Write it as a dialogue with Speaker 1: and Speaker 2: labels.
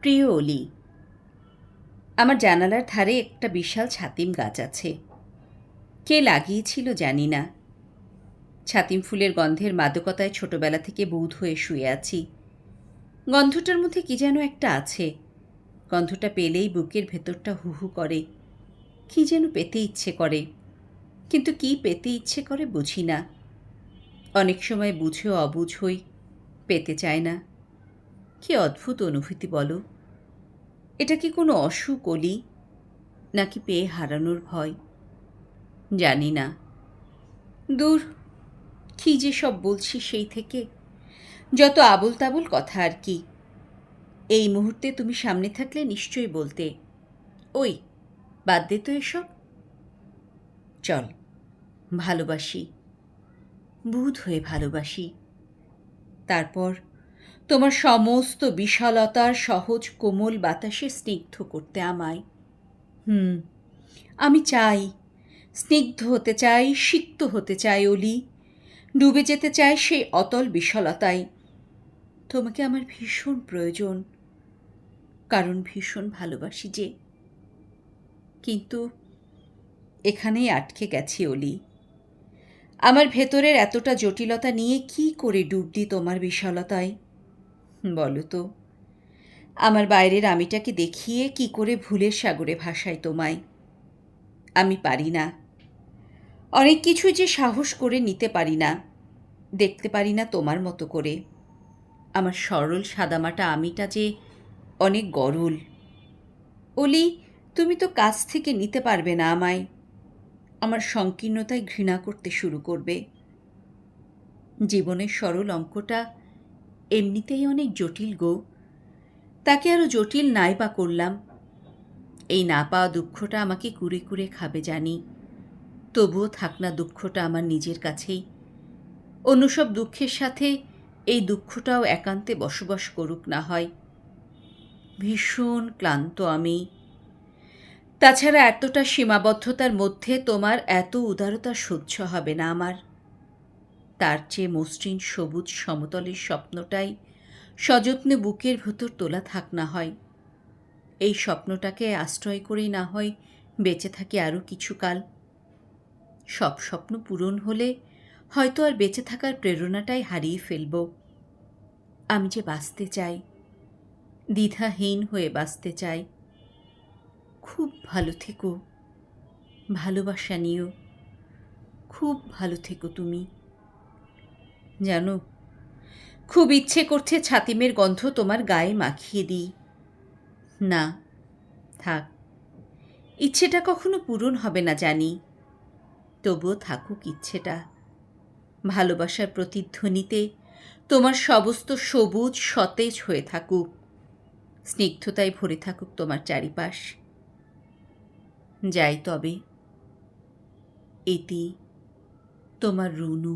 Speaker 1: প্রিয় অলি, আমার জানালার ধারে একটা বিশাল ছাতিম গাছ আছে। কে লাগিয়েছিল জানি না। ছাতিম ফুলের গন্ধের মাদকতায় ছোটবেলা থেকে বুঁদ হয়ে শুয়ে আছি। গন্ধটার মধ্যে কি যেন একটা আছে। গন্ধটা পেলেই বুকের ভেতরটা হু হু করে। কি যেন পেতে ইচ্ছে করে, কিন্তু কি পেতে ইচ্ছে করে বুঝি না। অনেক সময় বুঝেও অবুঝ হই, পেতে চায় না। কি অদ্ভুত অনুভূতি বলো। এটা কি কোনো অসুখ অলি, নাকি পেয়ে হারানোর ভয়? জানি না। দূর, কি যে সব বলছি সেই থেকে, যত আবোল তাবোল কথা আর কি। এই মুহূর্তে তুমি সামনে থাকলে নিশ্চয়ই বলতে, ওই বাদ দে তো এসব, চল ভালোবাসি, বুঁদ হয়ে ভালোবাসি। তারপর তোমার সমস্ত বিশালতার সহজ কোমল বাতাসে স্নিগ্ধ করতে আমায়। আমি চাই, স্নিগ্ধ হতে চাই, সিক্ত হতে চাই অলি, ডুবে যেতে চাই সেই অতল বিশালতায়। তোমাকে আমার ভীষণ প্রয়োজন, কারণ ভীষণ ভালোবাসি যে। কিন্তু এখানেই আটকে গেছি অলি। আমার ভেতরের এতটা জটিলতা নিয়ে কি করে ডুব দিই তোমার বিশালতায় বলো তো। আমার বাইরের আমিটাকে দেখিয়ে কি করে ভুলের সাগরে ভাসাই তোমায়। আমি পারি না। অনেক কিছুই যে সাহস করে নিতে পারি না, দেখতে পারি না তোমার মতো করে। আমার সরল সাদামাটা আমিটা যে অনেক গরল। অলি, তুমি তো কাছ থেকে নিতে পারবে না আমায়। আমার সংকীর্ণতায় ঘৃণা করতে শুরু করবে। জীবনের সরল অঙ্কটা এমনিতেই অনেক জটিল গো, তাকে আরও জটিল নাই বা করলাম। এই না পাওয়া দুঃখটা আমাকে কুরে কুরে খাবে জানি, তবুও থাক না দুঃখটা আমার নিজের কাছেই। অন্য সব দুঃখের সাথে এই দুঃখটাও একান্তে বসবাস করুক না হয়। ভীষণ ক্লান্ত আমি। তাছাড়া এতটা সীমাবদ্ধতার মধ্যে তোমার এত উদারতা সহ্য হবে না আমার। তার চেয়ে মসৃণ সবুজ সমতলের স্বপ্নটাই সযত্নে বুকের ভেতর তোলা থাক না হয়। এই স্বপ্নটাকে আশ্রয় করেই না হয় বেঁচে থাকি আরও কিছুকাল। সব স্বপ্ন পূরণ হলে হয়তো আর বেঁচে থাকার প্রেরণাটাই হারিয়ে ফেলব। আমি যে বাঁচতে চাই, দ্বিধাহীন হয়ে বাঁচতে চাই। খুব ভালো থেকো, ভালোবাসা নিও, খুব ভালো থেকো তুমি। জানো, খুব ইচ্ছে করছে ছাতিমের গন্ধ তোমার গায়ে মাখিয়ে দিই। না, থাক, ইচ্ছেটা কখনো পূরণ হবে না জানি, তবুও থাকুক ইচ্ছেটা। ভালোবাসার প্রতিধ্বনিতে তোমার সমস্ত সবুজ সতেজ হয়ে থাকুক, স্নিগ্ধতায় ভরে থাকুক তোমার চারিপাশ। যাই তবে, এটি তোমার রুনু।